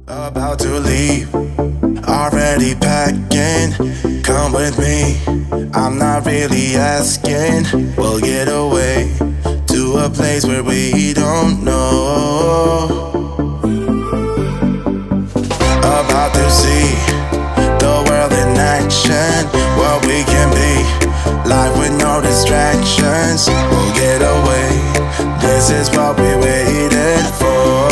About to leave, already packing. Come with me, I'm not really asking. We'll get away to a place where we don't know. About to see the world in action, what we can be, life with no distractions. We'll get away, this is what we waited for.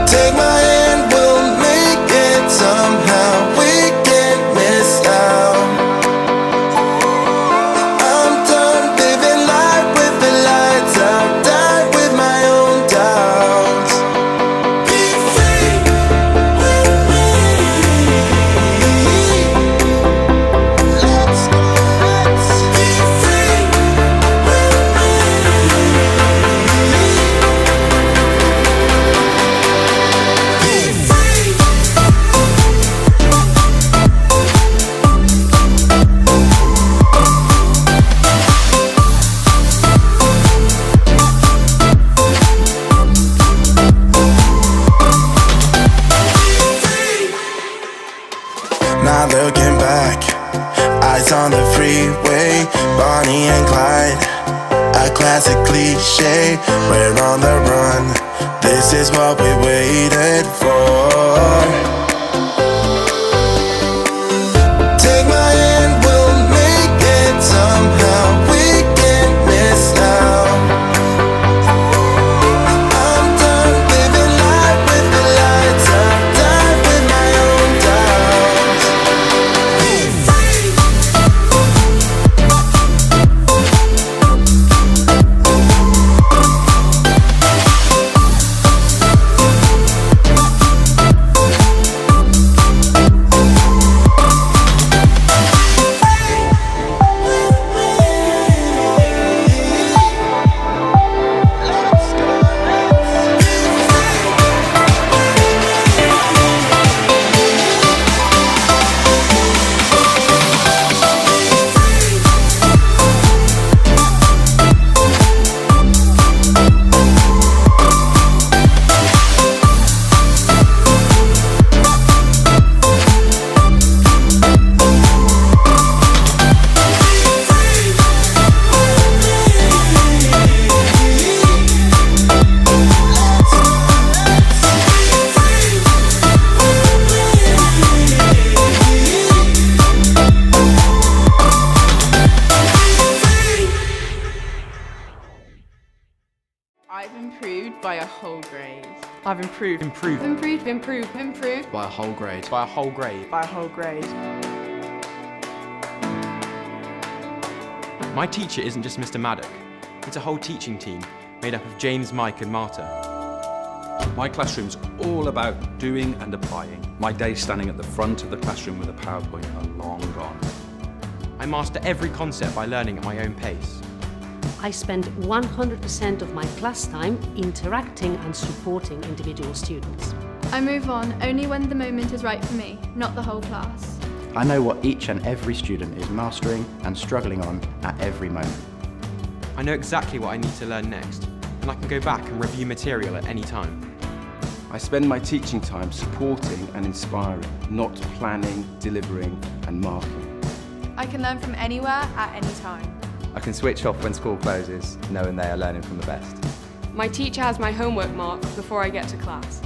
Take my hand, we'll make it somehow. We can't miss out. I'm done living life with the lights out. Die with my own doubts. Be free with me. Let's go, let's be free with me. Not looking back, eyes on the freeway, Bonnie and Clyde, a classic cliche. We're on the run, this is what we waited for. Take my hand, we'll make it somehow. We can't miss out. I'm done living life with the lights out. Die with my own doubts. Be free. I've improved by a whole grade. I've improved by a whole grade. by a whole grade. By a whole grade. My teacher isn't just Mr. Maddock. It's a whole teaching team made up of James, Mike and Marta. My classroom's all about doing and applying. My days standing at the front of the classroom with a PowerPoint are long gone. I master every concept by learning at my own pace. I spend 100% of my class time interacting and supporting individual students. I move on only when the moment is right for me, not the whole class. I know what each and every student is mastering and struggling on at every moment. I know exactly what I need to learn next, and I can go back and review material at any time. I spend my teaching time supporting and inspiring, not planning, delivering and marking. I can learn from anywhere at any time. I can switch off when school closes, knowing they are learning from the best. My teacher has my homework marked before I get to class.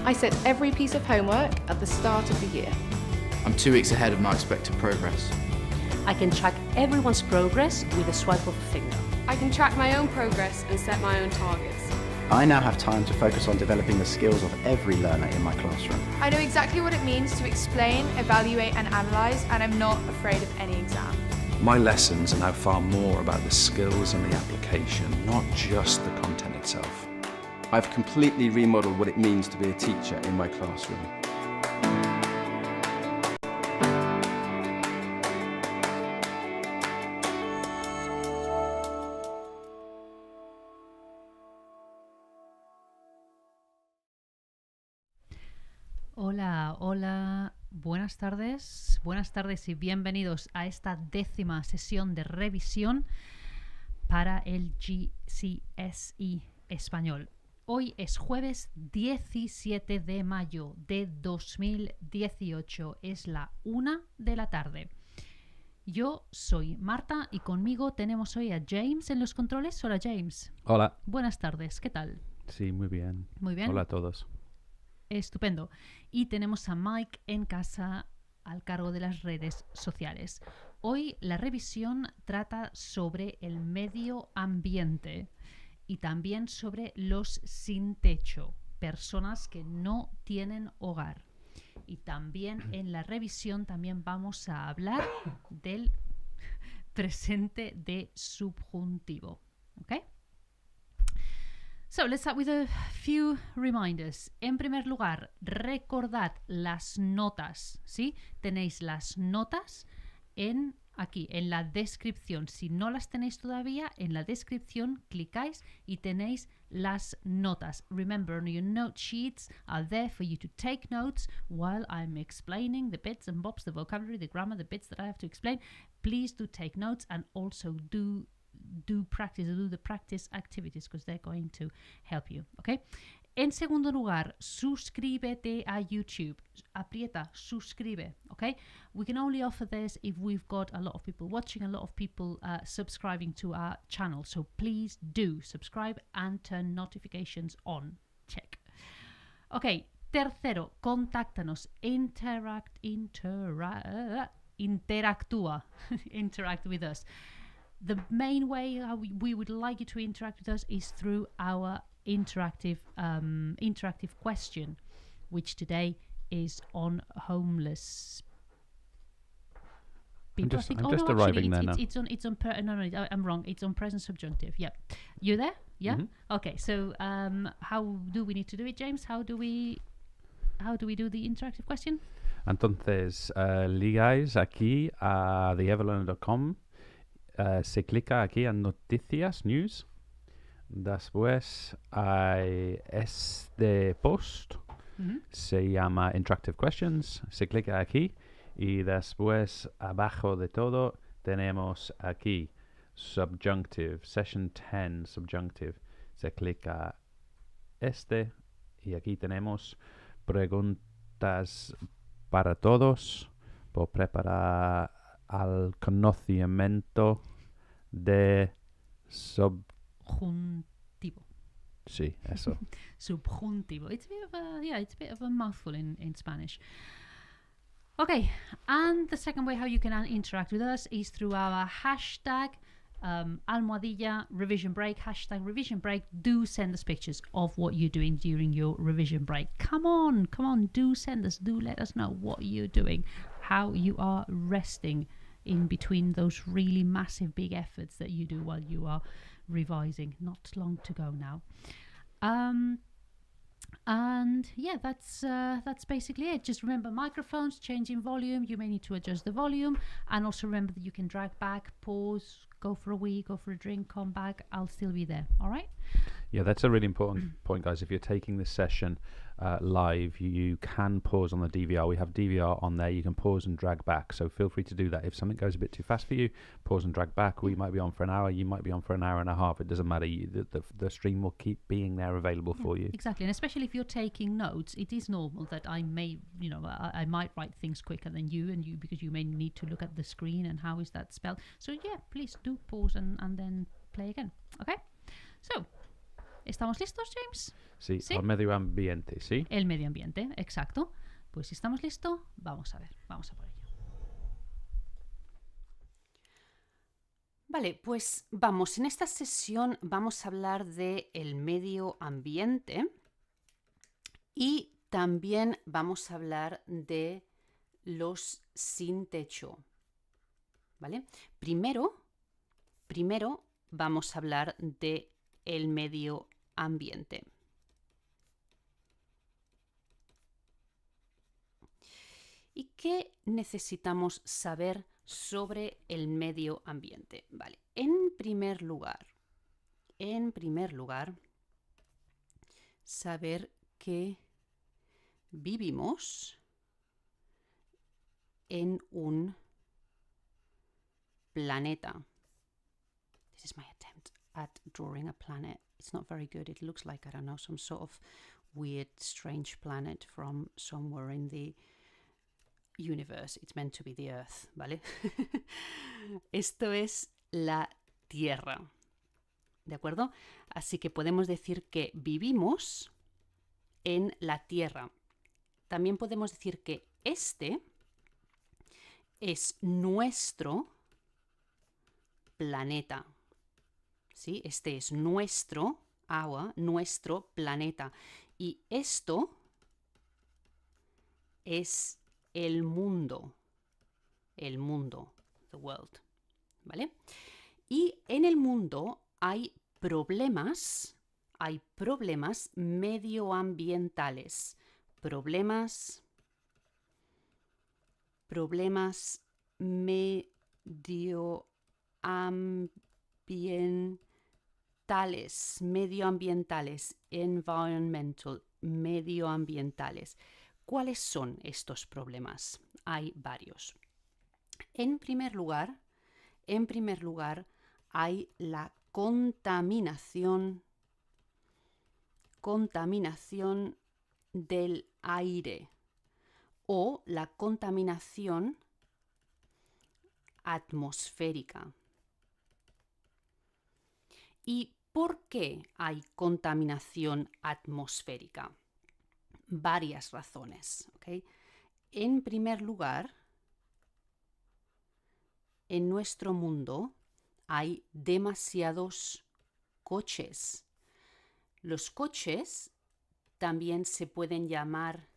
I set every piece of homework at the start of the year. I'm 2 weeks ahead of my expected progress. I can track everyone's progress with a swipe of a finger. I can track my own progress and set my own targets. I now have time to focus on developing the skills of every learner in my classroom. I know exactly what it means to explain, evaluate and analyse, and I'm not afraid of any exam. My lessons are now far more about the skills and the application, not just the content itself. I've completely remodeled what it means to be a teacher in my classroom. Hola, hola, buenas tardes y bienvenidos a esta 10ª sesión de revisión para el GCSE español. Hoy es jueves 17 de mayo de 2018. Es la 1 de la tarde. Yo soy Marta y conmigo tenemos hoy a James en los controles. Hola, James. Hola. Buenas tardes. ¿Qué tal? Sí, muy bien. Muy bien. Hola a todos. Estupendo. Y tenemos a Mike en casa al cargo de las redes sociales. Hoy la revisión trata sobre el medio ambiente y también sobre los sin techo, personas que no tienen hogar. Y también en la revisión también vamos a hablar del presente de subjuntivo. ¿Ok? So, let's start with a few reminders. En primer lugar, recordad las notas, ¿sí? Tenéis las notas aquí, en la descripción. Si no las tenéis todavía, en la descripción clicáis y tenéis las notas. Remember, your note sheets are there for you to take notes while I'm explaining the bits and bobs, the vocabulary, the grammar, the bits that I have to explain. Please do take notes and also do the practice activities because they're going to help you, okay? En segundo lugar, suscríbete a YouTube. Aprieta, suscribe, okay? We can only offer this if we've got a lot of people watching, a lot of people subscribing to our channel. So please do subscribe and turn notifications on. Check. Okay, tercero, contáctanos. Interactúa. Interact with us. The main way how we would like you to interact with us is through our interactive question, which today is on homeless people. I'm just arriving there now. I'm wrong. It's on present subjunctive. Yeah, you there? Yeah. Mm-hmm. Okay. So, how do we need to do it, James? How do we do the interactive question? Entonces, ligáis aquí a theeverlearner.com. Se clica aquí en noticias, news. Después hay este post. Se llama Interactive Questions. Se clica aquí. Y después, abajo de todo, tenemos aquí Subjunctive, Session 10, Subjunctive. Se clica y aquí tenemos preguntas para todos por preparar al conocimiento de subjuntivo. Sí, eso. Subjuntivo. It's a bit of a mouthful in Spanish. Okay, and the second way how you can interact with us is through our hashtag almohadilla revision break, hashtag revision break. Do send us pictures of what you're doing during your revision break. Come on, do send us, do let us know what you're doing, how you are resting in between those really massive big efforts that you do while you are revising. Not long to go now. And yeah, that's basically it. Just remember microphones, changing volume. You may need to adjust the volume, and also remember that you can drag back, pause, go for a wee, go for a drink, come back. I'll still be there. All right? Yeah, that's a really important point, guys. If you're taking this session live, you can pause on the DVR. We have DVR on there. You can pause and drag back. So feel free to do that. If something goes a bit too fast for you, pause and drag back. We might be on for an hour. You might be on for an hour and a half. It doesn't matter. The stream will keep being there available for you. Exactly. And especially if you're taking notes, it is normal that I may, I might write things quicker than you because you may need to look at the screen and how is that spelled. So yeah, please do pause and then play again. Okay? So, ¿estamos listos, James? Sí, el medio ambiente, ¿sí? El medio ambiente, exacto. Pues si estamos listos, vamos a por ello. Vale, pues vamos, en esta sesión vamos a hablar de el medio ambiente y también vamos a hablar de los sin techo. ¿Vale? Primero vamos a hablar de el medio ambiente. ¿Y qué necesitamos saber sobre el medio ambiente? Vale, en primer lugar, saber que vivimos en un planeta. This is my attempt at drawing a planet It's not very good. It looks like, I don't know, some sort of weird, strange planet from somewhere in the universe. It's meant to be the Earth, ¿vale? Esto es la Tierra, ¿de acuerdo? Así que podemos decir que vivimos en la Tierra. También podemos decir que este es nuestro planeta. ¿Sí? Este es nuestro, nuestro planeta. Y esto es el mundo, the world, ¿vale? Y en el mundo hay problemas medioambientales, problemas medioambientales, environmental, medioambientales. ¿Cuáles son estos problemas? Hay varios. En primer lugar, hay la contaminación del aire o la contaminación atmosférica. ¿Y por qué hay contaminación atmosférica? Varias razones, ¿ok? En primer lugar, en nuestro mundo hay demasiados coches. Los coches también se pueden llamar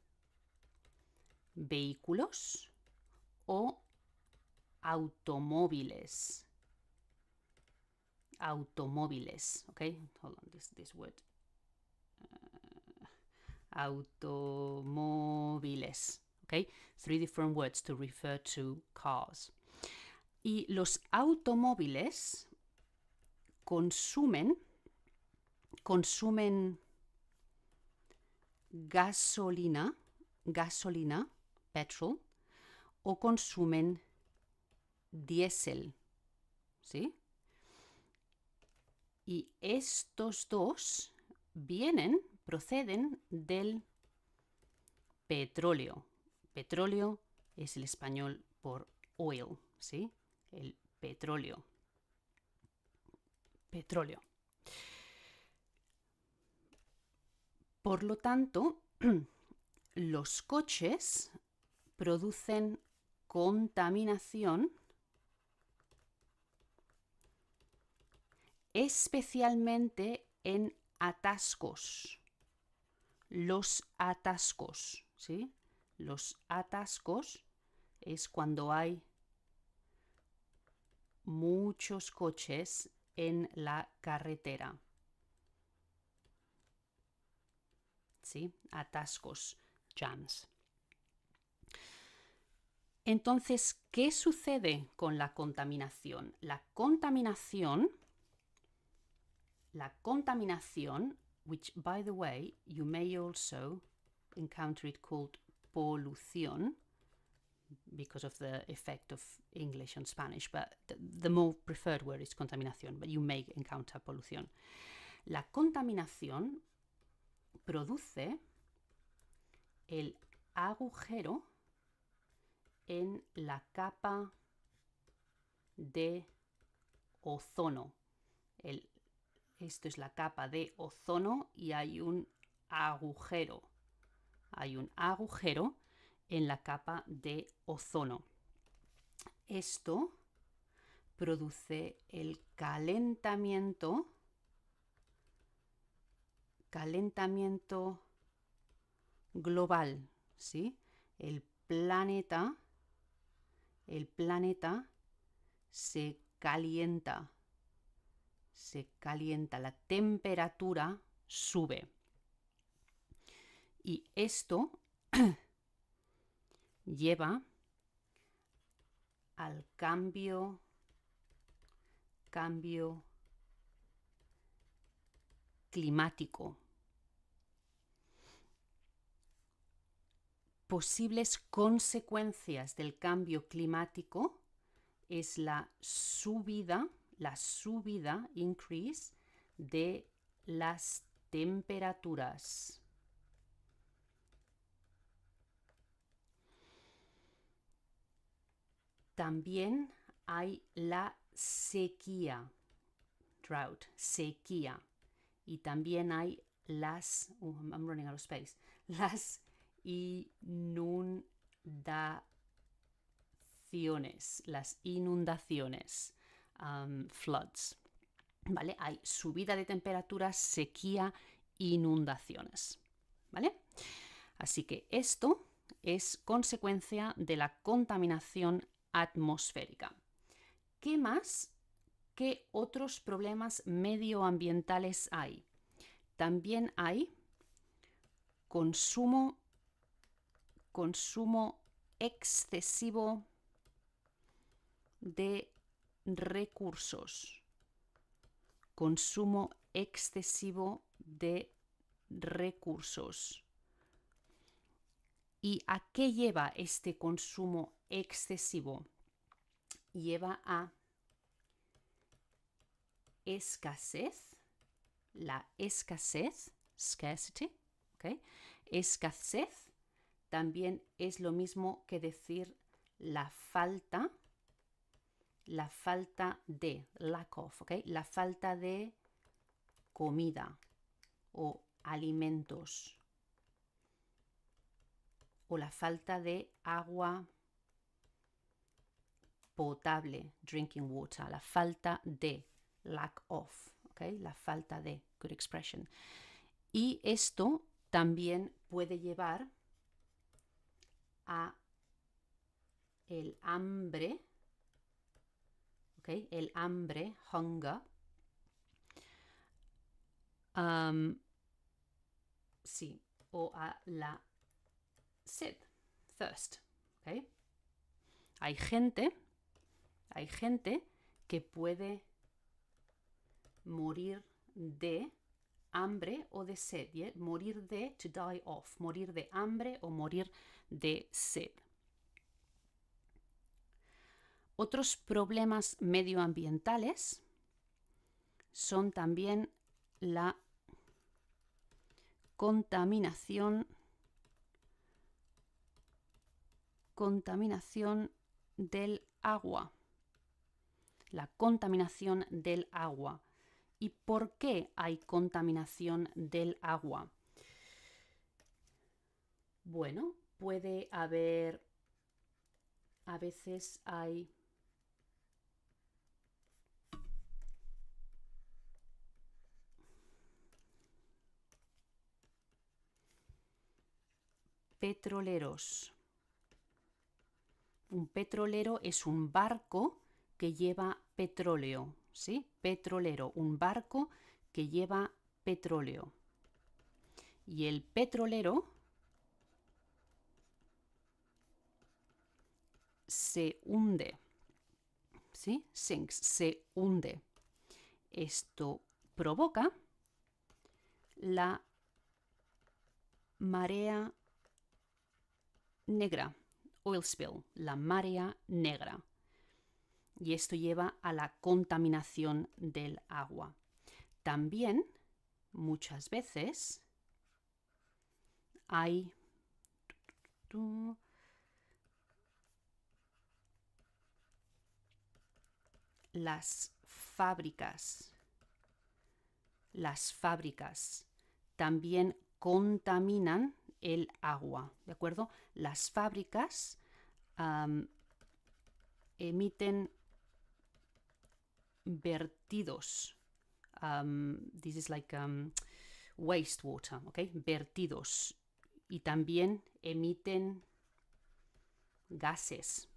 vehículos o automóviles. Automóviles, okay? Hold on, this word. Automóviles, okay? 3 different words to refer to cars. Y los automóviles consumen gasolina, petrol, o consumen diésel, ¿sí? Y estos dos proceden del petróleo. Petróleo es el español por oil, ¿sí? El petróleo. Petróleo. Por lo tanto, los coches producen contaminación, especialmente en atascos. Los atascos, ¿sí? Los atascos es cuando hay muchos coches en la carretera. ¿Sí? Atascos, jams. Entonces, ¿qué sucede con la contaminación? La contaminación, which, by the way, you may also encounter it called polución, because of the effect of English on Spanish, but the more preferred word is contaminación, but you may encounter polución. La contaminación produce el agujero en la capa de ozono. Esto es la capa de ozono y hay un agujero. Hay un agujero en la capa de ozono. Esto produce el calentamiento global, ¿sí? El planeta se calienta, la temperatura sube. Y esto lleva al cambio climático. Posibles consecuencias del cambio climático es la subida increase de las temperaturas. También hay la sequía, drought, sequía. Y también hay las, I'm running out of space, las inundaciones, floods. ¿Vale? Hay subida de temperaturas, sequía, inundaciones. ¿Vale? Así que esto es consecuencia de la contaminación atmosférica. ¿Qué más? ¿Qué otros problemas medioambientales hay? También hay consumo excesivo de recursos. Consumo excesivo de recursos. ¿Y a qué lleva este consumo excesivo? Lleva a escasez, la escasez, scarcity, ¿okay? Escasez también es lo mismo que decir la falta de, lack of, ¿okay? La falta de comida o alimentos o la falta de agua potable, drinking water, la falta de, lack of, ¿okay? La falta de, good expression. Y esto también puede llevar a el hambre, ¿okay? El hambre, hunger. Sí, o a la sed, thirst, ¿okay? Hay gente que puede morir de hambre o de sed, ¿yeah? Morir de, to die of, morir de hambre o morir de sed. Otros problemas medioambientales son también la contaminación del agua. La contaminación del agua. ¿Y por qué hay contaminación del agua? Bueno, puede haber, a veces hay petroleros. Un petrolero es un barco que lleva petróleo, ¿sí? Petrolero, un barco que lleva petróleo. Y el petrolero se hunde, ¿sí? Sinks, se hunde. Esto provoca la marea negra, oil spill, la marea negra. Y esto lleva a la contaminación del agua. También, muchas veces, hay las fábricas. Las fábricas también contaminan el agua, ¿de acuerdo? Las fábricas emiten vertidos. This is like wastewater, ¿ok? Vertidos. Y también emiten gases,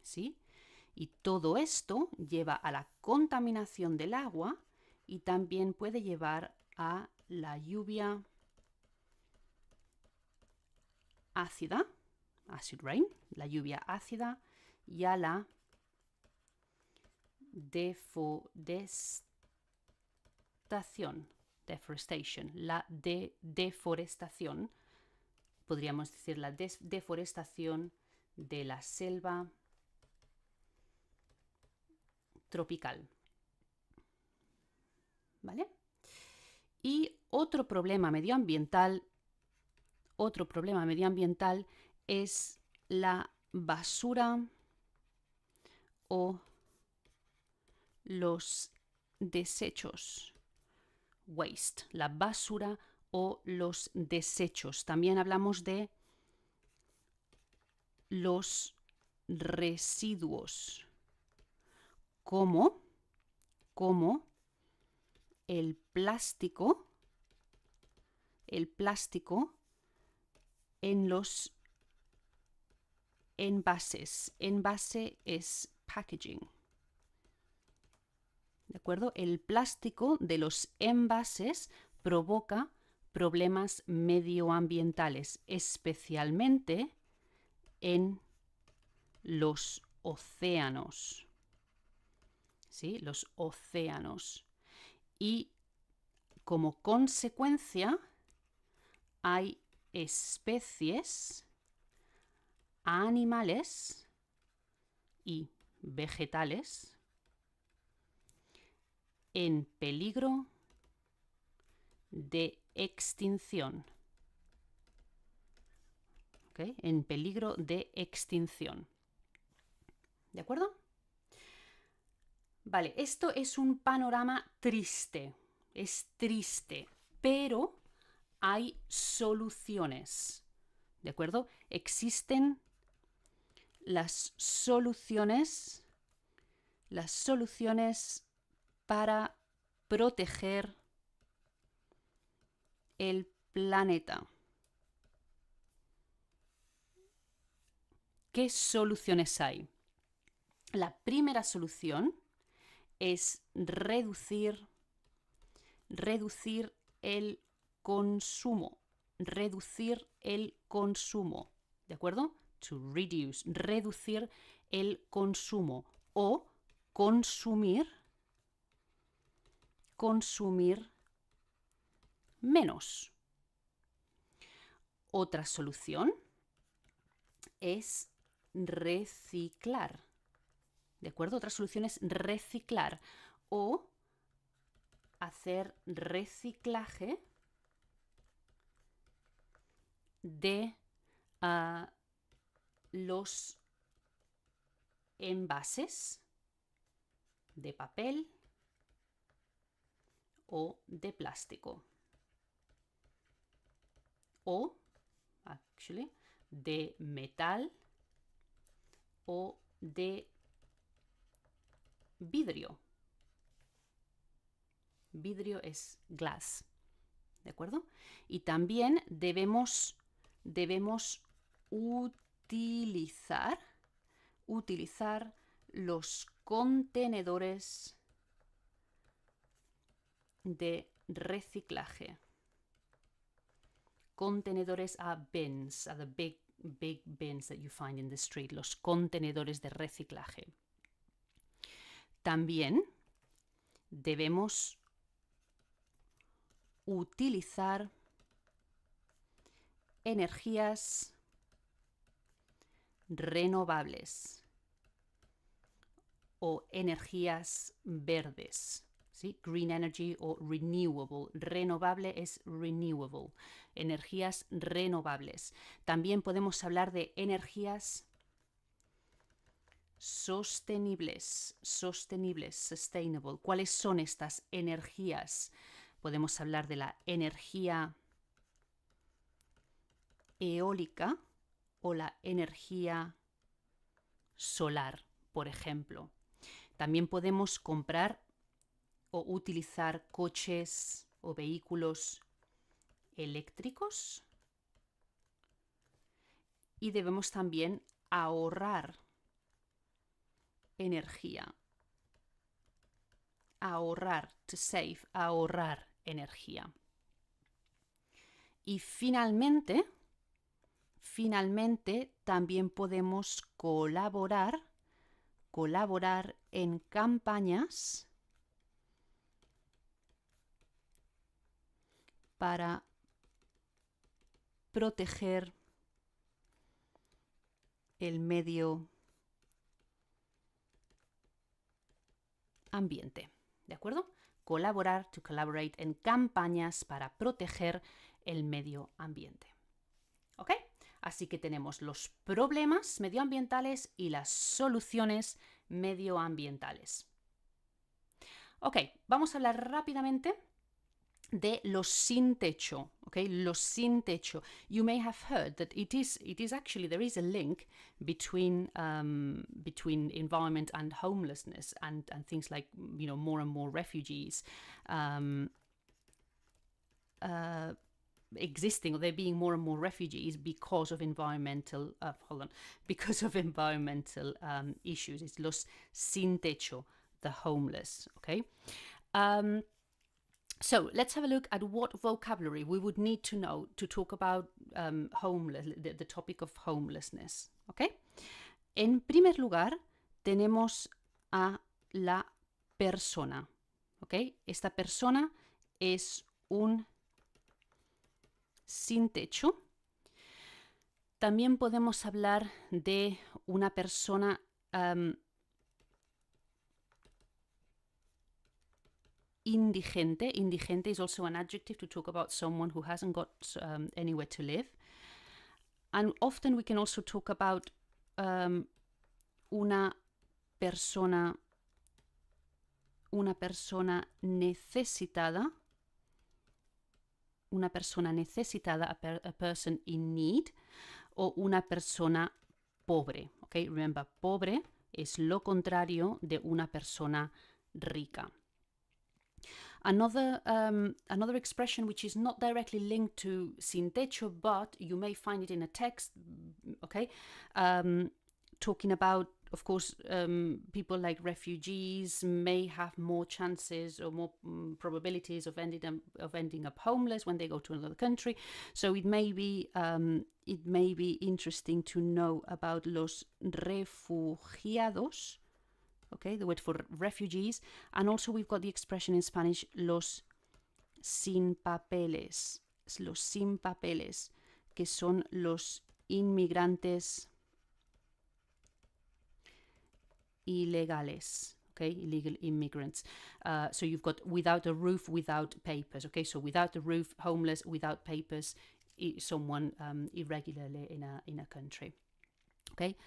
¿sí? Y todo esto lleva a la contaminación del agua y también puede llevar a la lluvia ácida, acid rain, la lluvia ácida, y a la deforestation, la deforestación, podríamos decir la deforestación de la selva tropical. ¿Vale? Y otro problema medioambiental es la basura o los desechos. Waste, la basura o los desechos. También hablamos de los residuos, como el plástico en los envases. Envase es packaging. ¿De acuerdo? El plástico de los envases provoca problemas medioambientales, especialmente en los océanos. ¿Sí? Los océanos. Y como consecuencia hay especies animales y vegetales en peligro de extinción. ¿Okay? En peligro de extinción. ¿De acuerdo? Vale, esto es un panorama triste. Es triste, pero hay soluciones. ¿De acuerdo? Existen las soluciones para proteger el planeta. ¿Qué soluciones hay? La primera solución es reducir el consumo. Reducir el consumo. ¿De acuerdo? To reduce. Reducir el consumo o consumir menos. Otra solución es reciclar. ¿De acuerdo? Otra solución es reciclar o hacer reciclaje de los envases de papel o de plástico o, de metal o de vidrio. Vidrio es glass, ¿de acuerdo? Y también debemos utilizar los contenedores de reciclaje. Contenedores are bins, are the big bins that you find in the street, los contenedores de reciclaje. También debemos utilizar energías renovables o energías verdes. ¿Sí? Green energy o renewable. Renovable es renewable. Energías renovables. También podemos hablar de energías sostenibles. Sostenibles, sustainable. ¿Cuáles son estas energías? Podemos hablar de la energía eólica o la energía solar, por ejemplo. También podemos comprar o utilizar coches o vehículos eléctricos y debemos también ahorrar energía. Ahorrar, to save, ahorrar energía. Y finalmente también podemos colaborar en campañas para proteger el medio ambiente. ¿De acuerdo? colaborar, to collaborate, en campañas para proteger el medio ambiente. ¿Ok? Así que tenemos los problemas medioambientales y las soluciones medioambientales. Ok, vamos a hablar rápidamente de los sin techo. Okay, los sin techo. You may have heard that it is actually, there is a link between environment and homelessness and things like, you know, more and more refugees existing, or there being more and more refugees because of environmental issues. It's los sin techo, the homeless. Okay. So let's have a look at what vocabulary we would need to know to talk about the topic of homelessness. Okay. En primer lugar, tenemos a la persona. Okay. Esta persona es un sin techo. También podemos hablar de una persona indigente. Indigente is also an adjective to talk about someone who hasn't got anywhere to live. And often we can also talk about una persona necesitada. Una persona necesitada, a person in need, o una persona pobre. Okay, remember, pobre es lo contrario de una persona rica. Another expression which is not directly linked to sin techo, but you may find it in a text, okay, talking about, of course, people like refugees may have more chances or more probabilities of ending up homeless when they go to another country. So it may be interesting to know about los refugiados. Okay, the word for refugees. And also we've got the expression in Spanish, los sin papeles. Los sin papeles, que son los inmigrantes ilegales. Okay, illegal immigrants. So you've got without a roof, without papers. Okay, so without a roof, homeless, without papers, someone irregularly in a country. Okay.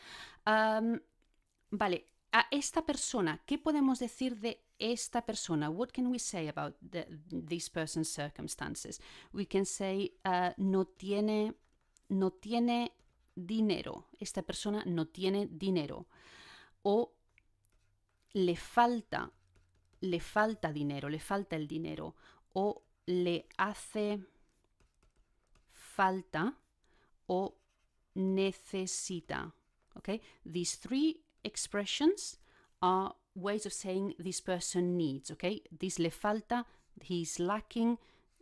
Vale. A esta persona, ¿qué podemos decir de esta persona? What can we say about this person's circumstances? We can say no tiene dinero. Esta persona no tiene dinero. O le falta dinero, le falta el dinero. O le hace falta o necesita. Okay? These three expressions are ways of saying this person needs. Okay, this le falta, he's lacking,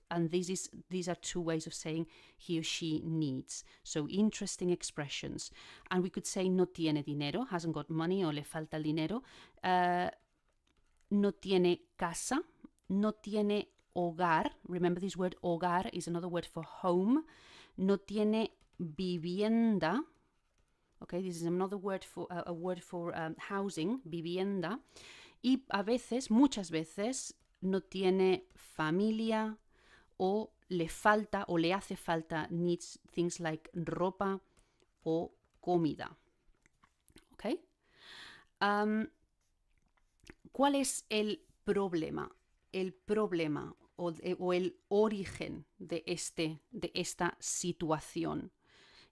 and these are two ways of saying he or she needs. So interesting expressions. And we could say no tiene dinero, hasn't got money, or le falta el dinero. No tiene casa, no tiene hogar. Remember, this word hogar is another word for home. No tiene vivienda. Okay, this is another word for housing, vivienda. Y a veces, muchas veces, no tiene familia o le falta o le hace falta, needs things like ropa o comida. Okay. ¿Cuál es el problema? El problema o el origen de esta situación.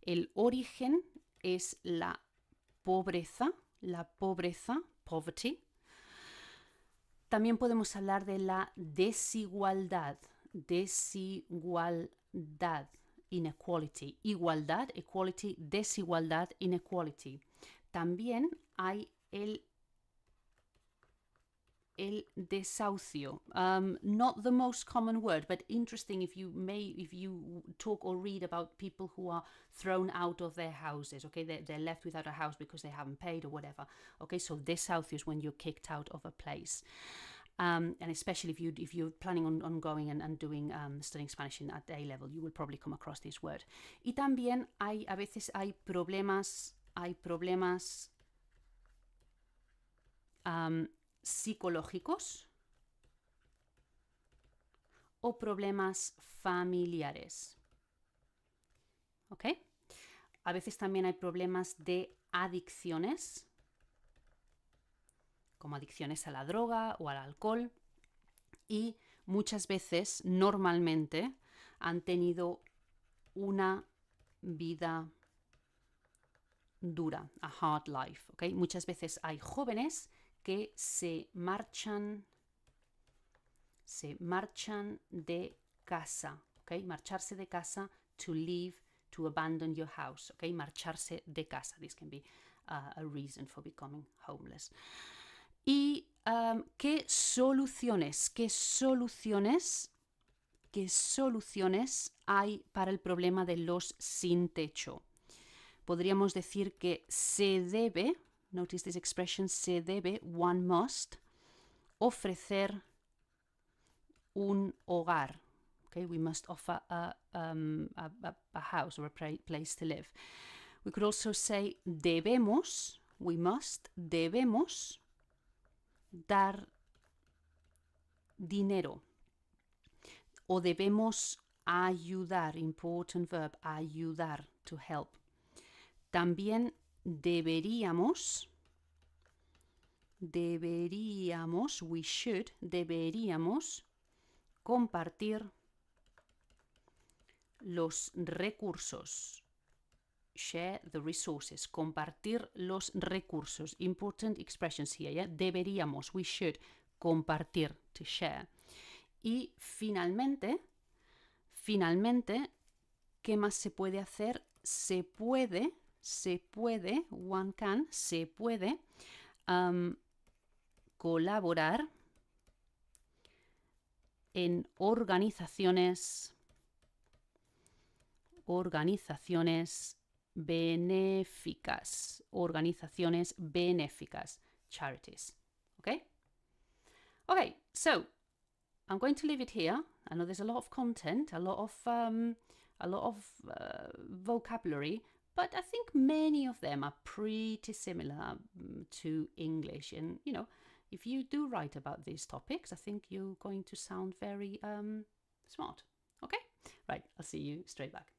El origen es la pobreza, poverty. También podemos hablar de la desigualdad, inequality. Igualdad, equality, desigualdad, inequality. También hay el desahucio. Not the most common word, but interesting if you talk or read about people who are thrown out of their houses. Okay, they're left without a house because they haven't paid or whatever. Okay, so desahucio is when you're kicked out of a place. And especially if you're planning on going and doing studying Spanish at A level, you will probably come across this word. Y también a veces hay problemas psicológicos. o problemas familiares. ¿Ok? A veces también hay problemas de adicciones, como adicciones a la droga o al alcohol, y muchas veces, normalmente, han tenido una vida dura, a hard life. ¿Okay? Muchas veces hay jóvenes que se marchan de casa. ¿Okay? Marcharse de casa, to leave, to abandon your house. ¿Okay? Marcharse de casa. This can be a reason for becoming homeless. ¿Y qué soluciones hay para el problema de los sin techo? Podríamos decir que se debe, notice this expression, se debe, one must, ofrecer un hogar. Okay, we must offer a house or a place to live. We could also say debemos, we must, debemos dar dinero. O debemos ayudar, important verb, ayudar, to help. También deberíamos, we should, deberíamos compartir los recursos. Share the resources. Compartir los recursos. Important expressions here, yeah? Deberíamos, we should, compartir, to share. Y finalmente, ¿qué más se puede hacer? Se puede, one can, se puede colaborar en organizaciones benéficas, charities. Okay? Okay, so I'm going to leave it here. I know there's a lot of content, a lot of vocabulary, but I think many of them are pretty similar to English. And, you know, if you do write about these topics, I think you're going to sound very smart. Okay? Right, I'll see you straight back.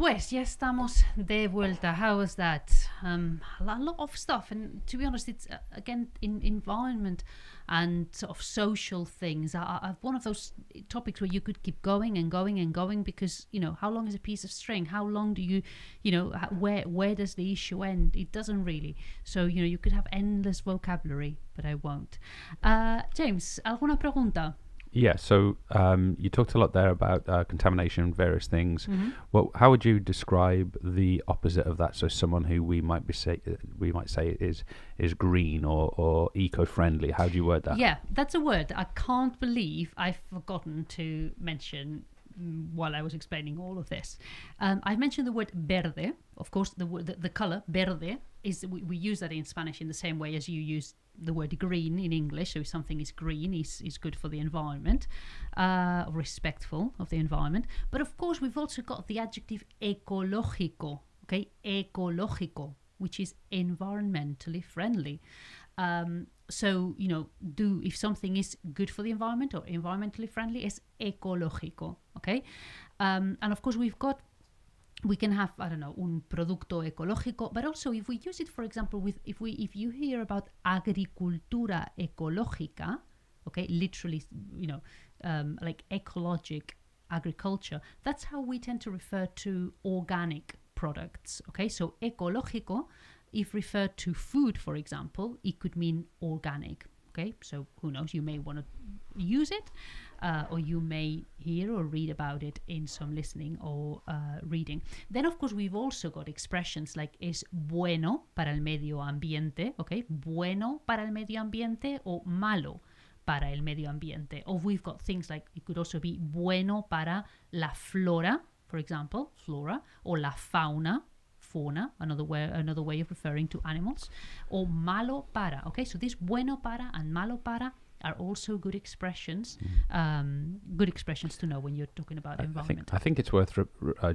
Pues ya estamos de vuelta. How was that? A lot of stuff, and to be honest, it's again in environment and sort of social things are one of those topics where you could keep going and going and going, because how long is a piece of string? How long do you where does the issue end? It doesn't really. So you could have endless vocabulary, but I won't. James, ¿alguna pregunta? Yeah, so you talked a lot there about contamination, various things. Mm-hmm. Well, how would you describe the opposite of that? So someone who we might say is green or eco-friendly. How do you word that? Yeah, that's a word I can't believe I've forgotten to mention while I was explaining all of this. I've mentioned the word verde. Of course, the color verde is we use that in Spanish in the same way as you use the word green in English. So if something is green, is good for the environment, respectful of the environment. But of course, we've also got the adjective ecológico, okay? Ecológico, which is environmentally friendly. So, if something is good for the environment or environmentally friendly, it's ecológico, okay? And of course, we can have, un producto ecológico, but also if we use it, for example, if you hear about agricultura ecológica, okay, literally, like ecologic agriculture, that's how we tend to refer to organic products, okay? So ecológico, if referred to food, for example, it could mean organic, okay? So who knows, you may want to use it, or you may hear or read about it in some listening or reading. Then, of course, we've also got expressions like es bueno para el medio ambiente, okay? Bueno para el medio ambiente or malo para el medio ambiente. Or we've got things like, it could also be bueno para la flora, for example, flora, or la fauna, another way of referring to animals, or malo para, okay? So this bueno para and malo para are also good expressions to know when you're talking about environment. I think it's worth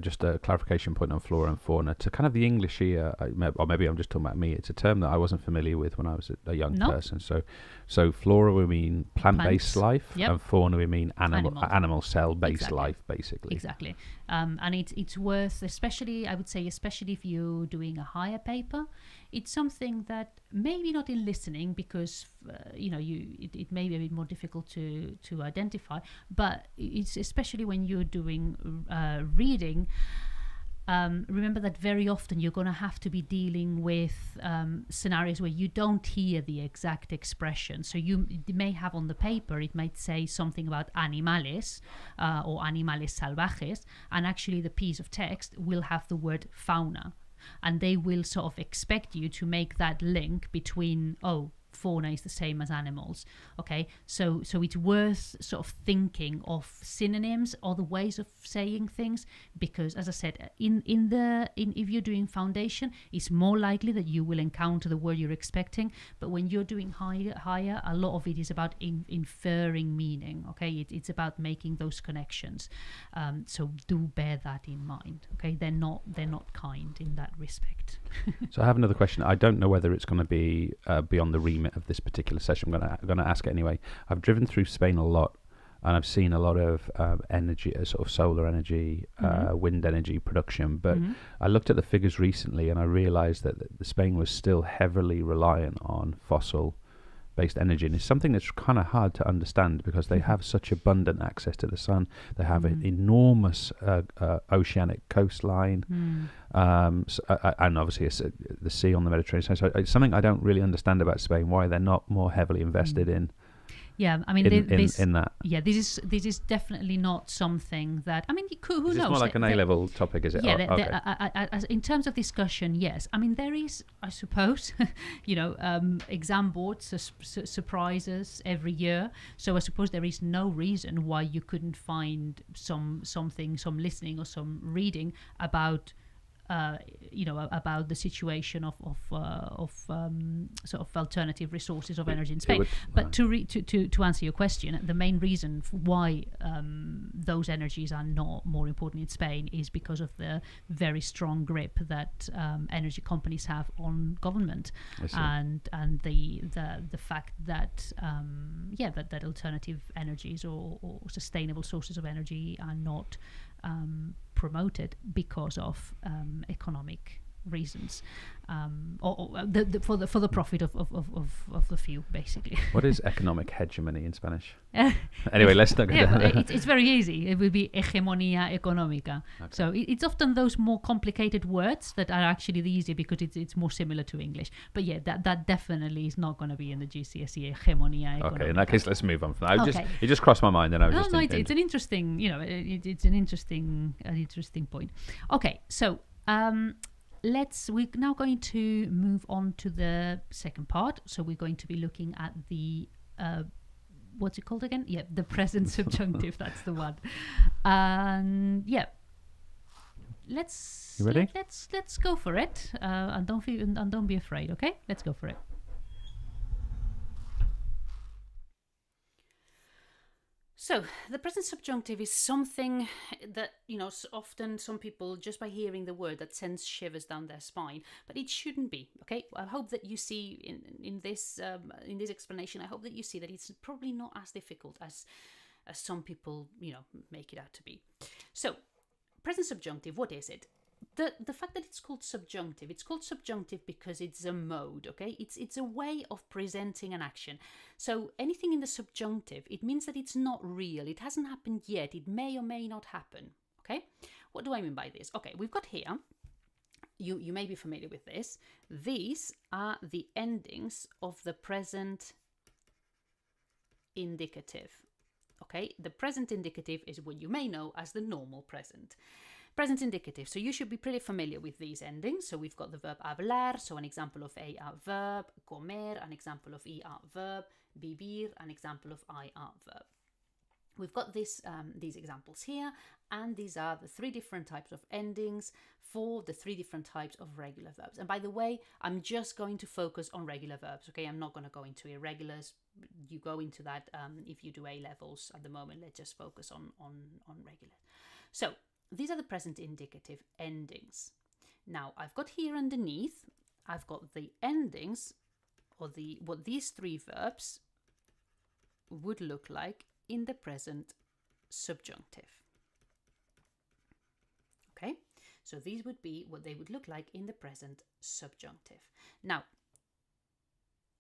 just a clarification point on flora and fauna. To kind of the English ear, or maybe I'm just talking about me, it's a term that I wasn't familiar with when I was a young person. So flora we mean plant-based life, yep. And fauna we mean animal cell-based life, basically. Exactly. And it's worth, especially if you're doing a higher paper, it's something that maybe not in listening, because it may be a bit more difficult to identify, but it's especially when you're doing reading. Remember that very often you're going to have to be dealing with scenarios where you don't hear the exact expression. So you may have on the paper, it might say something about animales or animales salvajes, and actually the piece of text will have the word fauna. And they will sort of expect you to make that link between, fauna is the same as animals, okay? So it's worth sort of thinking of synonyms, other ways of saying things, because as I said, if you're doing foundation, it's more likely that you will encounter the word you're expecting. But when you're doing higher, a lot of it is about inferring meaning, okay? It's about making those connections. So do bear that in mind, okay? They're not kind in that respect. So I have another question. I don't know whether it's going to be beyond the remit of this particular session. I'm going to ask it anyway. I've driven through Spain a lot, and I've seen a lot of energy, sort of solar energy, wind energy production. But I looked at the figures recently, and I realised that Spain was still heavily reliant on fossil-based energy, and it's something that's kind of hard to understand because they have such abundant access to the sun. They have an enormous oceanic coastline, and obviously the sea on the Mediterranean. So it's something I don't really understand about Spain, why they're not more heavily invested in. Yeah, I mean, in that. Yeah, this is definitely not something that, I mean, who knows? It's more like an A-level topic, is it? Yeah, okay. In terms of discussion, yes. I mean, there is, I suppose, exam boards surprises every year. So I suppose there is no reason why you couldn't find some listening or some reading about about the situation of sort of alternative resources of energy in Spain. But to answer your question, the main reason why those energies are not more important in Spain is because of the very strong grip that energy companies have on government, and the fact that that alternative energies or sustainable sources of energy are not promoted because of economic reasons, for the profit of the few, basically. What is economic hegemony in Spanish? Anyway, let's not go down there. It's very easy. It would be hegemonía económica. Okay. So it's often those more complicated words that are actually the easier because it's more similar to English. But yeah, that definitely is not going to be in the GCSE, hegemonía económica. Okay, in that case, let's move on from that. It just crossed my mind, and I was it's an interesting, it's an interesting point. Okay, so we're now going to move on to the second part. So we're going to be looking at the what's it called again? Yeah, the present subjunctive. That's the one. And yeah, you ready? Let's go for it. And don't be afraid. Okay, let's go for it. So the present subjunctive is something that, often some people, just by hearing the word, that sends shivers down their spine, but it shouldn't be, okay? I hope that you see in this explanation, I hope that you see that it's probably not as difficult as some people, make it out to be. So, present subjunctive, what is it? The fact that it's called subjunctive because it's a mode, okay? It's a way of presenting an action. So anything in the subjunctive, it means that it's not real. It hasn't happened yet. It may or may not happen, okay? What do I mean by this? Okay, we've got here, you may be familiar with this. These are the endings of the present indicative, okay? The present indicative is what you may know as the normal present. Present indicative, so you should be pretty familiar with these endings. So we've got the verb hablar, so an example of a verb, comer, an example of er verb, vivir, an example of ir verb. We've got these examples here, and these are the three different types of endings for the three different types of regular verbs. And by the way, I'm just going to focus on regular verbs, okay? I'm not going to go into irregulars. You go into that if you do A-levels. At the moment, let's just focus on regular. So these are the present indicative endings. Now, I've got here underneath, I've got the endings, or what these three verbs would look like in the present subjunctive. Okay, so these would be what they would look like in the present subjunctive. Now,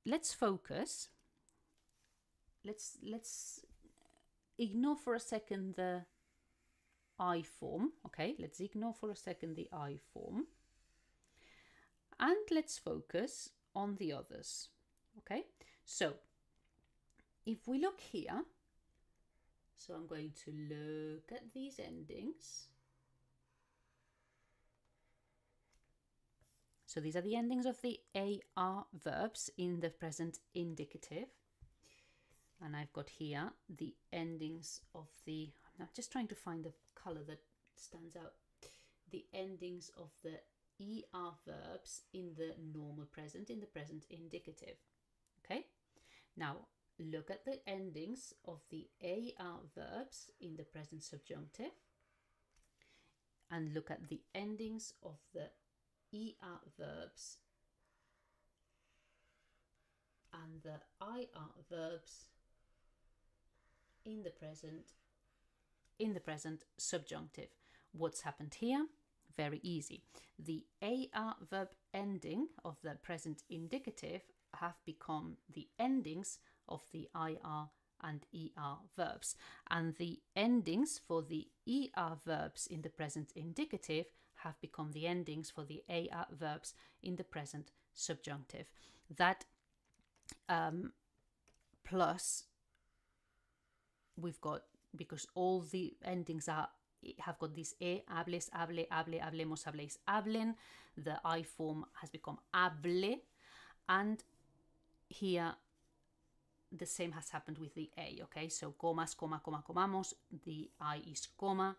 let's focus. Let's ignore for a second the I form, okay? Let's ignore for a second the I form. And let's focus on the others, okay? So, if we look here, so I'm going to look at these endings. So these are the endings of the AR verbs in the present indicative. And I've got here the endings of the, I'm just trying to find the colour that stands out, the endings of the ER verbs in the normal present, in the present indicative. Okay, now look at the endings of the AR verbs in the present subjunctive, and look at the endings of the ER verbs and the IR verbs in the present subjunctive. What's happened here? Very easy. The AR verb ending of the present indicative have become the endings of the IR and ER verbs, and the endings for the ER verbs in the present indicative have become the endings for the AR verbs in the present subjunctive. That plus we've got, because all the endings have got this hables, hable, hable, hablemos, habléis, hablen. The I form has become hable, and here the same has happened with the A, okay? So comas, coma, coma, comamos, the I is coma,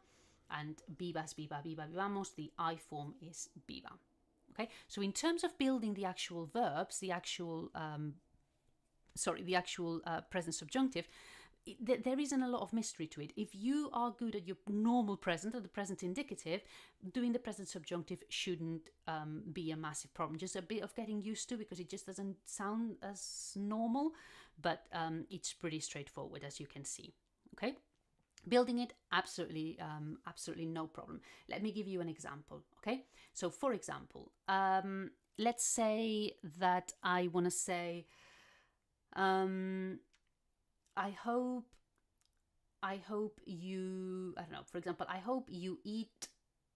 and vivas, viva, viva, vivamos, the I form is viva. Okay, so in terms of building the actual verbs, the actual present subjunctive, there isn't a lot of mystery to it. If you are good at your normal present or the present indicative, doing the present subjunctive shouldn't be a massive problem. Just a bit of getting used to, because it just doesn't sound as normal, but it's pretty straightforward, as you can see. Okay, Building it, absolutely no problem. Let me give you an example, okay? So for example, let's say that I want to say, I hope you, I don't know, for example, I hope you eat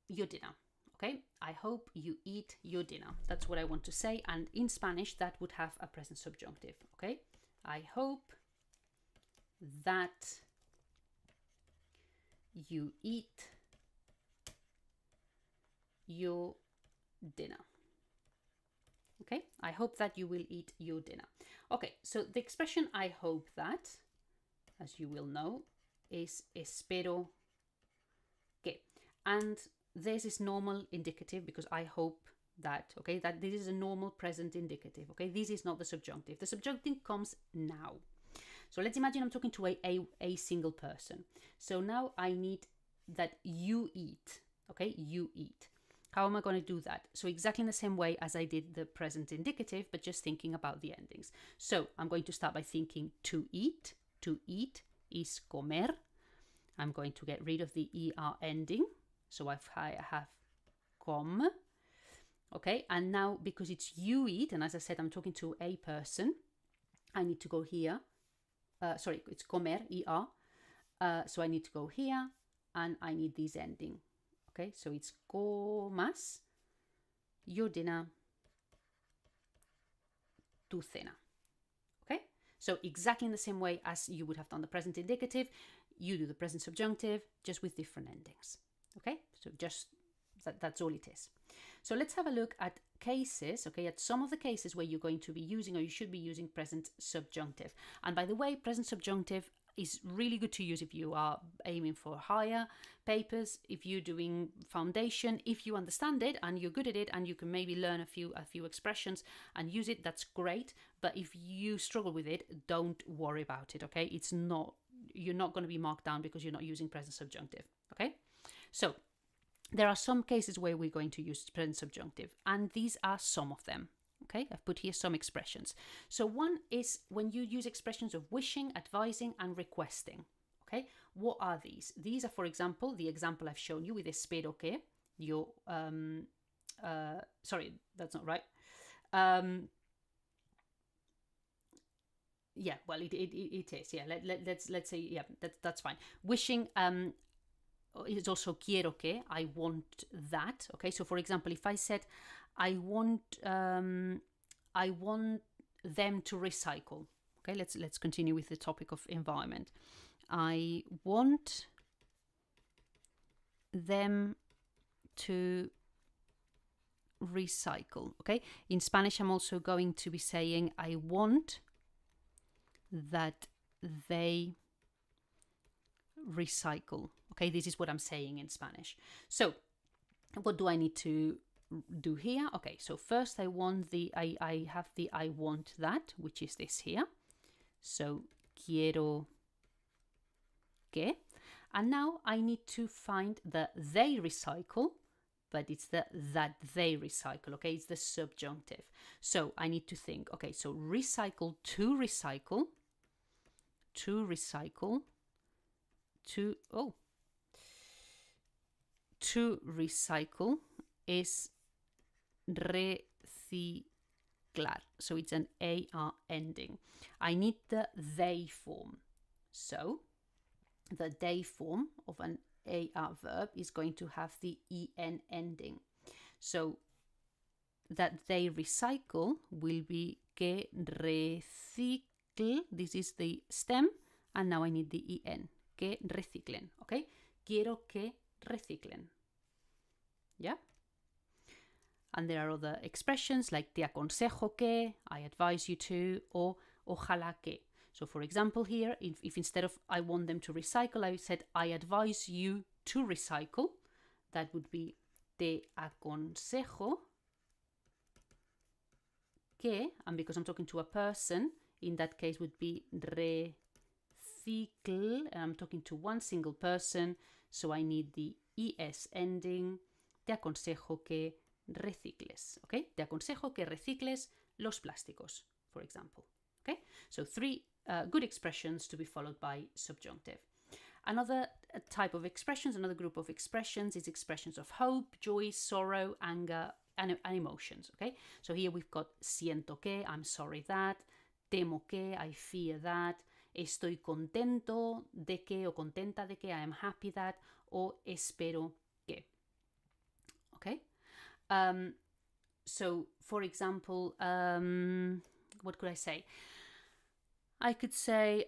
your dinner, okay? I hope you eat your dinner. That's what I want to say. And in Spanish, that would have a present subjunctive, okay? I hope that you eat your dinner. Okay, I hope that you will eat your dinner. Okay, so the expression I hope that, as you will know, is espero que. And this is normal indicative because I hope that, okay, that this is a normal present indicative, okay? This is not the subjunctive. The subjunctive comes now. So let's imagine I'm talking to a single person. So now I need that you eat, okay? You eat. How am I going to do that? So exactly in the same way as I did the present indicative, but just thinking about the endings. So I'm going to start by thinking to eat. To eat is comer. I'm going to get rid of the ER ending. So I have com. Okay, and now because it's you eat, and as I said, I'm talking to a person, I need to go here. Sorry, it's comer, ER. So I need to go here and I need this ending. Okay, so it's comas your dinner, tu cena. Okay, so exactly in the same way as you would have done the present indicative, you do the present subjunctive just with different endings. Okay, so just that's all it is. So let's have a look at cases, okay, at some of the cases where you're going to be using or you should be using present subjunctive. And by the way, present subjunctive is really good to use if you are aiming for higher papers, if you're doing foundation, if you understand it and you're good at it and you can maybe learn a few expressions and use it, that's great. But if you struggle with it, don't worry about it, okay? You're not going to be marked down because you're not using present subjunctive, okay? So there are some cases where we're going to use present subjunctive, and these are some of them. Okay, I've put here some expressions. So one is when you use expressions of wishing, advising, and requesting. Okay, what are these? These are, for example, the example I've shown you with espero que. Sorry, that's not right. Yeah, well, it is. Yeah, let's say, yeah, that's fine. Wishing. It's also quiero que, I want that. Okay, so for example, if I said I want them to recycle. Okay, let's continue with the topic of environment. I want them to recycle. Okay, in Spanish I'm also going to be saying I want that they recycle. Okay, this is what I'm saying in Spanish. So what do I need to do here? Okay, so first I want I have the I want that, which is this here. So quiero que. And now I need to find the they recycle, but it's the that they recycle. Okay, it's the subjunctive. So I need to think, okay, so recycle, to recycle, to recycle, to recycle is reciclar. So it's an AR ending. I need the they form. So the they form of an AR verb is going to have the EN ending. So that they recycle will be que recicle. This is the stem. And now I need the EN. Que reciclen, okay? Quiero que reciclen. Yeah? And there are other expressions like te aconsejo que, I advise you to, or ojalá que. So for example here, if instead of I want them to recycle, I said I advise you to recycle, that would be te aconsejo que, and because I'm talking to a person, in that case would be recicle, and I'm talking to one single person, so I need the ES ending. Te aconsejo que recicles, okay? Te aconsejo que recicles los plásticos, for example, okay? So three good expressions to be followed by subjunctive. Another type of expressions, another group of expressions is expressions of hope, joy, sorrow, anger, and emotions. Okay, so here we've got siento que, I'm sorry that, temo que, I fear that, estoy contento de que o contenta de que, I am happy that, o espero que. Okay, so for example, what could I say? I could say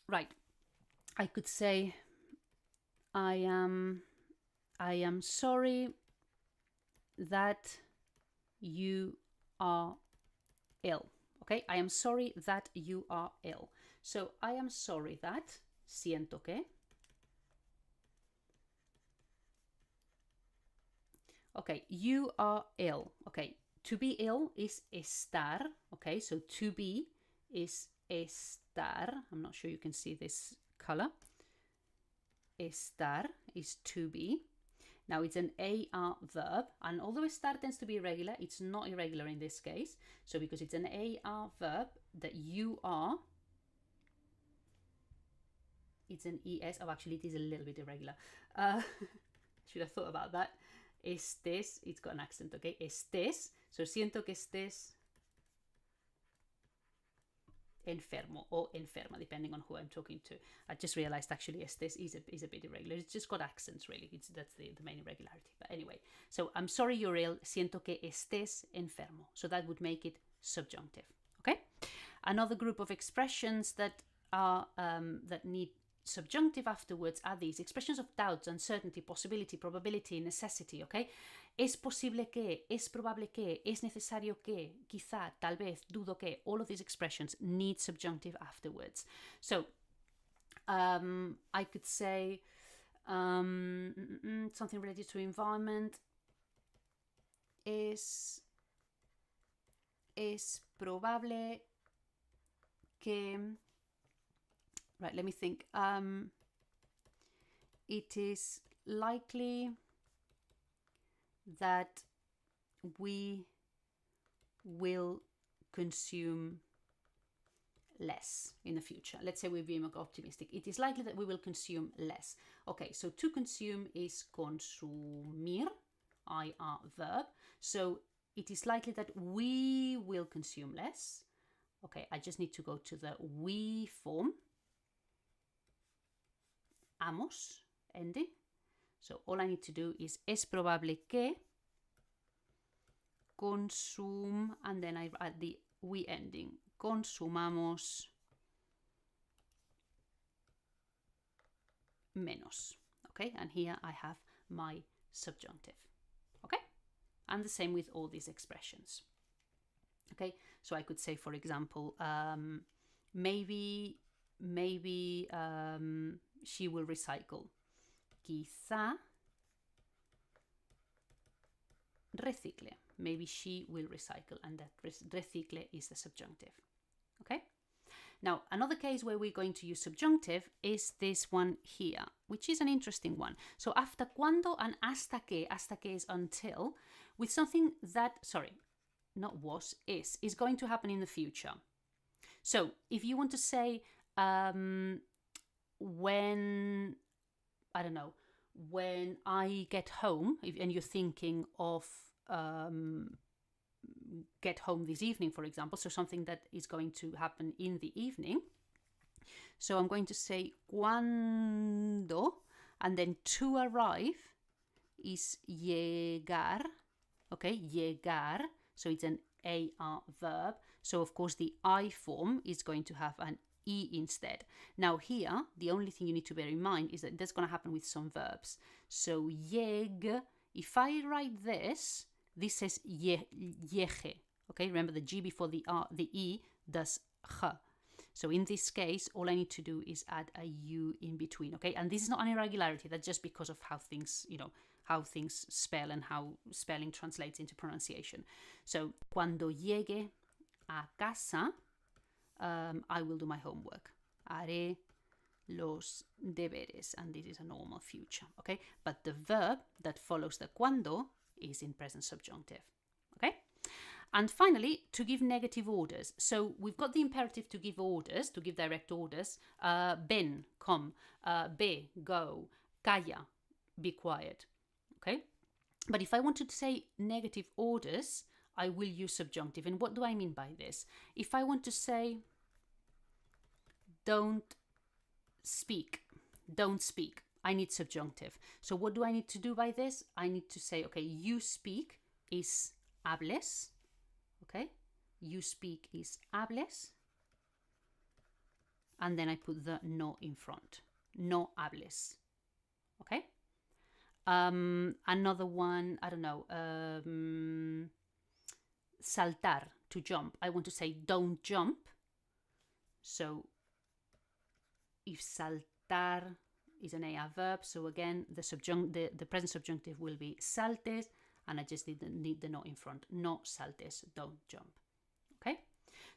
right, I could say I am sorry that you are ill. Okay, I am sorry that you are ill. So I am sorry that, siento que. Okay, you are ill. Okay, to be ill is estar. Okay, so to be is estar. I'm not sure you can see this color. Estar is to be. Now it's an AR verb, and although estar tends to be irregular, it's not irregular in this case. So because it's an AR verb, that you are, it's an ES. Oh, actually, it is a little bit irregular. Should have thought about that. Estés, it's got an accent, okay? Estés, so siento que estés enfermo or enferma, depending on who I'm talking to. I just realized actually estés is a bit irregular. It's just got accents, really. That's the main irregularity. But anyway, so I'm sorry you're ill, siento que estés enfermo. So that would make it subjunctive, okay? Another group of expressions that are that need subjunctive afterwards are these expressions of doubt, uncertainty, possibility, probability, necessity, okay? Es posible que, es probable que, es necesario que, quizá, tal vez, dudo que, all of these expressions need subjunctive afterwards. So, I could say something related to environment. Es probable que... Right, let me think. It is likely that we will consume less in the future. Let's say we're being optimistic. It is likely that we will consume less. Okay, so to consume is consumir, IR verb. So it is likely that we will consume less. Okay, I just need to go to the we form. Amos, ending. So all I need to do is es probable que and then I add the we ending. Consumamos menos. Okay, and here I have my subjunctive. Okay, and the same with all these expressions. Okay, so I could say, for example, maybe she will recycle. Quizá recicle. Maybe she will recycle, and that recicle is the subjunctive. Okay? Now, another case where we're going to use subjunctive is this one here, which is an interesting one. So after cuando and hasta que is until, with something that, is going to happen in the future. So if you want to say when I get home, and you're thinking of get home this evening, for example, so something that is going to happen in the evening. So I'm going to say cuando, and then to arrive is llegar, okay, llegar, so it's an AR verb, so of course the I form is going to have an E instead. Now here, the only thing you need to bear in mind is that that's going to happen with some verbs. So lleg, if I write this says llege. Okay, remember the G before the R, the E does H. So in this case, all I need to do is add a U in between. Okay, and this is not an irregularity. That's just because of how things, how things spell and how spelling translates into pronunciation. So cuando llegue a casa, I will do my homework. Haré los deberes, and this is a normal future, okay? But the verb that follows the cuando is in present subjunctive, okay? And finally, to give negative orders. So we've got the imperative to give orders, to give direct orders. Ven, come. Be, go. Calla, be quiet. Okay? But if I wanted to say negative orders, I will use subjunctive. And what do I mean by this? If I want to say, don't speak, I need subjunctive. So what do I need to do by this? I need to say, okay, you speak is hables. Okay? You speak is hables. And then I put the no in front. No hables. Okay? Another one, I don't know, saltar, to jump. I want to say don't jump. So if saltar is an AR verb, so again, the present subjunctive will be saltes, and I just need the no in front. No saltes, don't jump. Okay?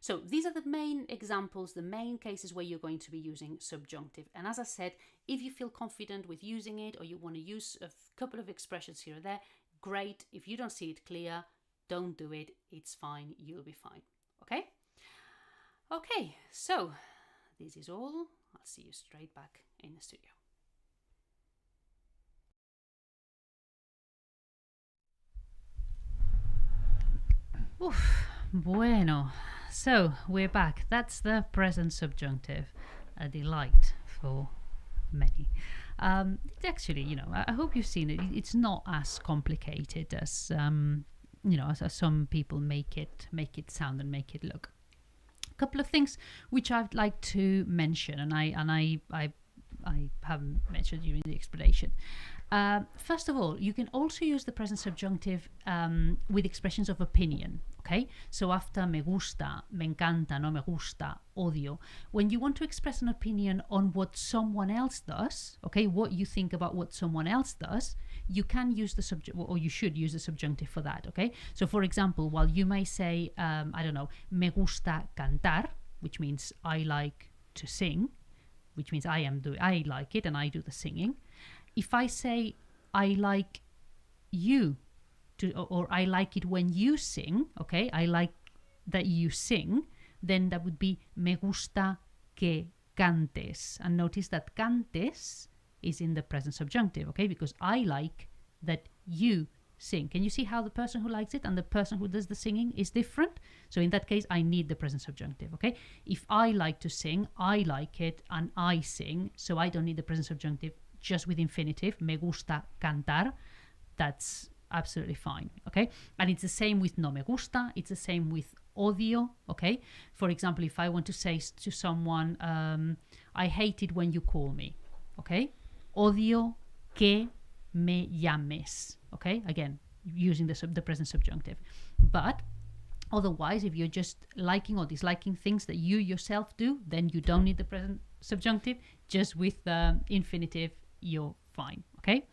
So these are the main examples, the main cases where you're going to be using subjunctive. And as I said, if you feel confident with using it, or you want to use a couple of expressions here or there, great. If you don't see it clear, don't do it. It's fine. You'll be fine. Okay? Okay, so this is all. I'll see you straight back in the studio. Oof, bueno. So we're back. That's the present subjunctive, a delight for many. Actually, you know, I hope you've seen it. It's not as complicated as you know, as some people make it sound and make it look. A couple of things which I'd like to mention, and I haven't mentioned during the explanation. First of all, you can also use the present subjunctive with expressions of opinion. Okay, so after me gusta, me encanta, no me gusta, odio. When you want to express an opinion on what someone else does, okay, what you think about what someone else does, you can use the subject, or you should use the subjunctive for that. Okay, so for example, while you may say, I don't know, me gusta cantar, which means I like to sing, which means I like it and I do the singing. If I say I like you, or I like it when you sing, okay, I like that you sing, then that would be me gusta que cantes. And notice that cantes is in the present subjunctive, okay, because I like that you sing. Can you see how the person who likes it and the person who does the singing is different? So in that case, I need the present subjunctive, okay? If I like to sing, I like it and I sing, so I don't need the present subjunctive just with infinitive, me gusta cantar, that's absolutely fine, okay? And it's the same with no me gusta, it's the same with odio, okay? For example, if I want to say to someone, I hate it when you call me, okay? Odio que me llames, okay? Again, using the present subjunctive. But otherwise, if you're just liking or disliking things that you yourself do, then you don't need the present subjunctive. Just with the infinitive, you're fine, okay?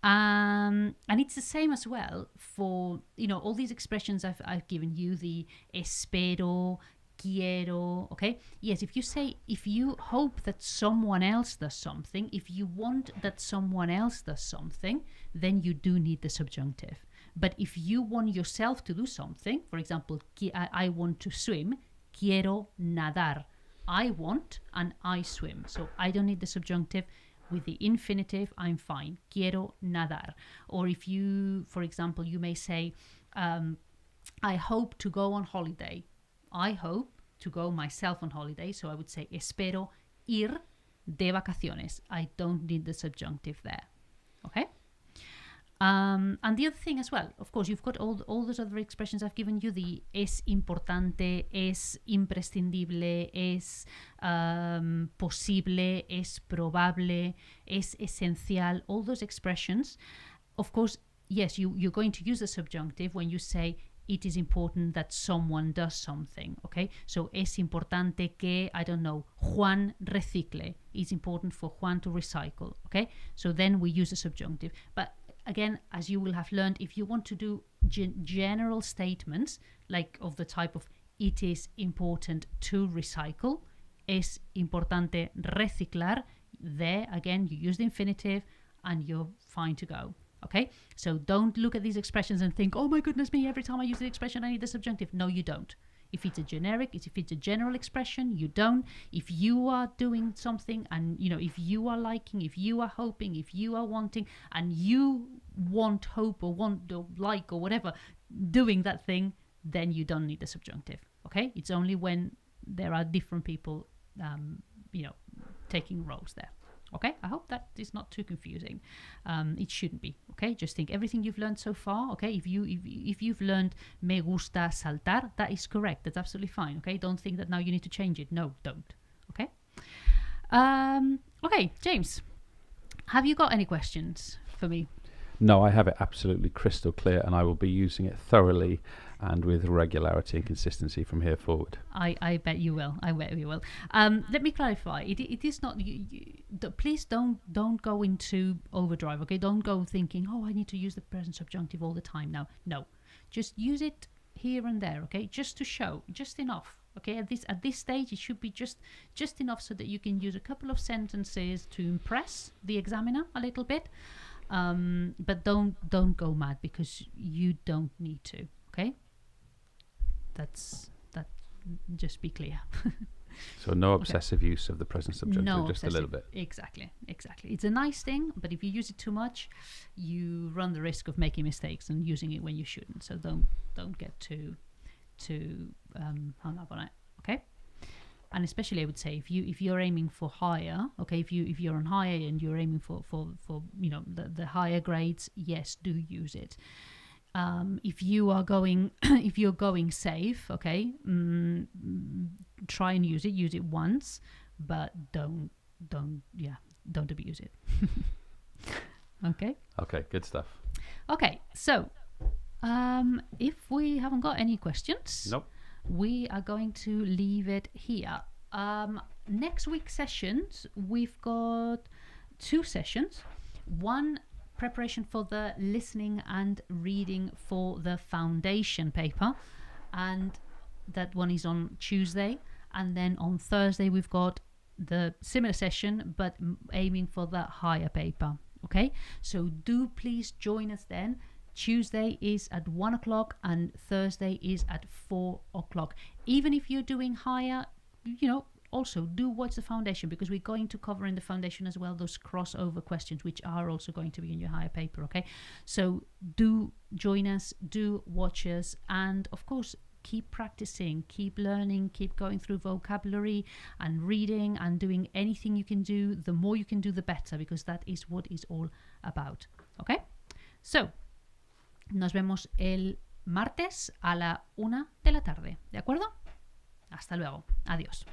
And it's the same as well for, you know, all these expressions I've given you, the espero, quiero, okay? Yes, if you hope that someone else does something, if you want that someone else does something, then you do need the subjunctive. But if you want yourself to do something, for example, I want to swim, quiero nadar. I want and I swim. So I don't need the subjunctive. With the infinitive, I'm fine. Quiero nadar. Or if you, for example, you may say, I hope to go on holiday. I hope to go myself on holiday. So I would say, espero ir de vacaciones. I don't need the subjunctive there. Okay? And the other thing as well, of course, you've got all those other expressions I've given you, the es importante, es imprescindible, es posible, es probable, es esencial, all those expressions. Of course, yes, you're going to use the subjunctive when you say it is important that someone does something, okay? So, es importante que, I don't know, Juan recicle. It's important for Juan to recycle, okay? So then we use the subjunctive. But again, as you will have learned, if you want to do general statements, like of the type of it is important to recycle, es importante reciclar, there again you use the infinitive and you're fine to go. Okay, so don't look at these expressions and think, oh my goodness me, every time I use the expression I need the subjunctive. No, you don't. If it's a generic, if it's a general expression, you don't. If you are doing something and, if you are liking, if you are hoping, if you are wanting, and you want, hope, or want, or like, or whatever, doing that thing, then you don't need the subjunctive. Okay, it's only when there are different people, taking roles there. Okay, I hope that is not too confusing. It shouldn't be. Okay, just think everything you've learned so far. Okay, if you've learned me gusta saltar, that is correct. That's absolutely fine. Okay, don't think that now you need to change it. No, don't. Okay. Okay, James, have you got any questions for me? No, I have it absolutely crystal clear, and I will be using it thoroughly and with regularity and consistency from here forward. I bet you will. I bet you will. Let me clarify. It is not. Please don't go into overdrive. Okay, don't go thinking, oh, I need to use the present subjunctive all the time now. No, just use it here and there. Okay, just to show, just enough. Okay, at this stage, it should be just enough so that you can use a couple of sentences to impress the examiner a little bit. But don't go mad, because you don't need to. Okay, that. Just be clear. So no obsessive use of the present subjunctive, no just obsessive, a little bit. Exactly. It's a nice thing, but if you use it too much, you run the risk of making mistakes and using it when you shouldn't. So don't get too hung up on it. Okay. And especially, I would say, if you're aiming for higher, okay, if you're on higher and you're aiming for the higher grades, yes, do use it. If you're going safe, okay, try and use it once, but don't abuse it. Okay. Okay, good stuff. Okay, so if we haven't got any questions, nope, we are going to leave it here. Next week's sessions, we've got 2 sessions. One, preparation for the listening and reading for the foundation paper, and that one is on Tuesday. And then on Thursday, we've got the similar session, but aiming for the higher paper. Okay, so do please join us then. Tuesday is at 1 o'clock and Thursday is at 4 o'clock. Even if you're doing higher, also do watch the foundation, because we're going to cover in the foundation as well those crossover questions, which are also going to be in your higher paper. Okay, so do join us, do watch us, and of course keep practicing, keep learning, keep going through vocabulary and reading and doing anything you can do. The more you can do, the better, because that is what it's all about. Okay, so nos vemos el martes a la 1 de la tarde. ¿De acuerdo? Hasta luego. Adiós.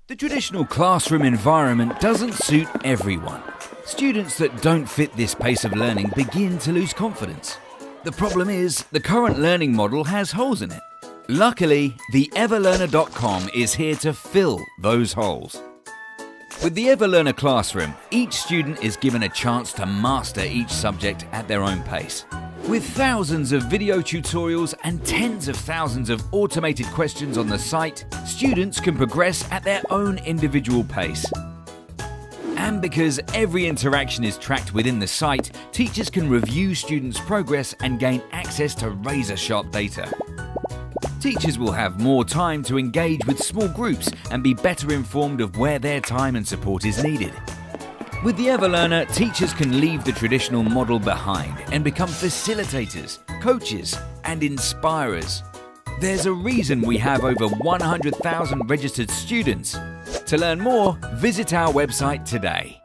The traditional classroom environment doesn't suit everyone. Students that don't fit this pace of learning begin to lose confidence. The problem is, the current learning model has holes in it. Luckily, the EverLearner.com is here to fill those holes. With the EverLearner classroom, each student is given a chance to master each subject at their own pace. With thousands of video tutorials and tens of thousands of automated questions on the site, students can progress at their own individual pace. And because every interaction is tracked within the site, teachers can review students' progress and gain access to razor-sharp data. Teachers will have more time to engage with small groups and be better informed of where their time and support is needed. With the EverLearner, teachers can leave the traditional model behind and become facilitators, coaches, and inspirers. There's a reason we have over 100,000 registered students. To learn more, visit our website today.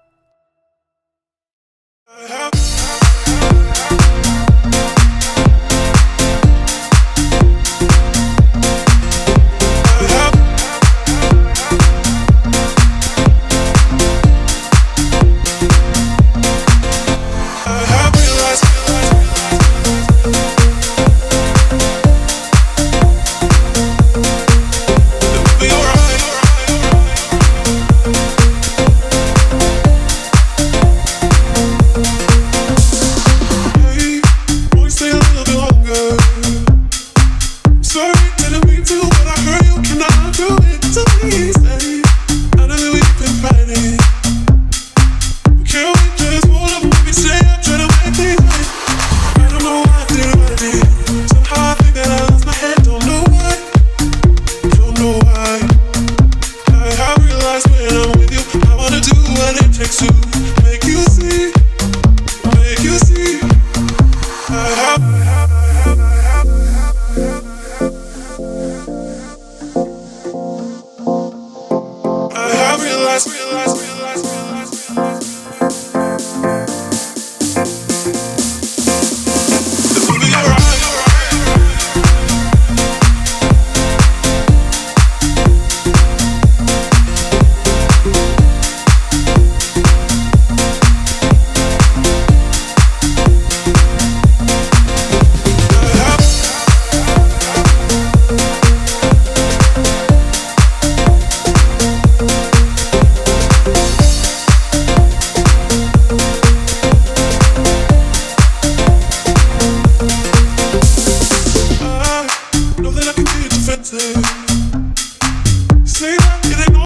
I have realized